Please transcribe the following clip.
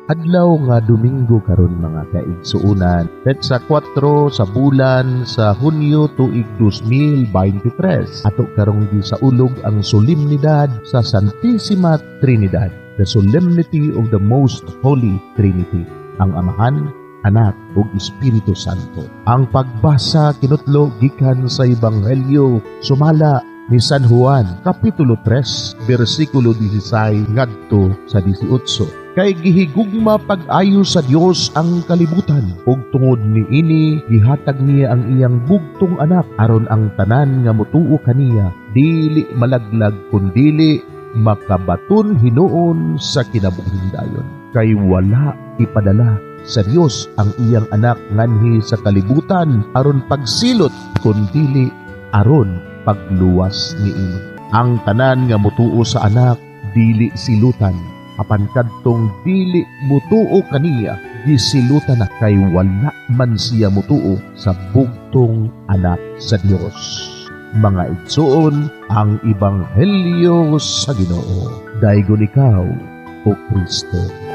Adlaw nga Domingo karon mga kaigsuunan. Petsa 4 sa bulan sa Hunyo tuig 2023. Ato karong gisaulog ang solemnidad sa Santissima Trinidad, the Solemnity of the Most Holy Trinity, ang Amahan, Anak ug Espiritu Santo. Ang pagbasa kinutlo gikan sa Ebanghelyo sumala ni San Juan, Kapitulo 3, versikulo 16 ngadto sa 18. Kay gihigugma pag-ayo sa Dios ang kalibutan, ug tungod niini gihatag niya ang iyang bugtong anak aron ang tanan nga motuo kaniya dili malaglag kundi makabaton hinuon sa kinabuhing dayon. Kay wala ipadala sa Dios ang iyang anak nganhi sa kalibutan aron pagsilot kundi aron pagluwas niini. Ang tanan nga motuo sa anak dili silutan, apan kadtong dili mutuo kaniya gisilutan na kay wala man siya mutuo sa bugtong anak sa Dios. Mga igsuon, ang Ebanghelyo sa Ginoo. Daygon ikaw, O Kristo.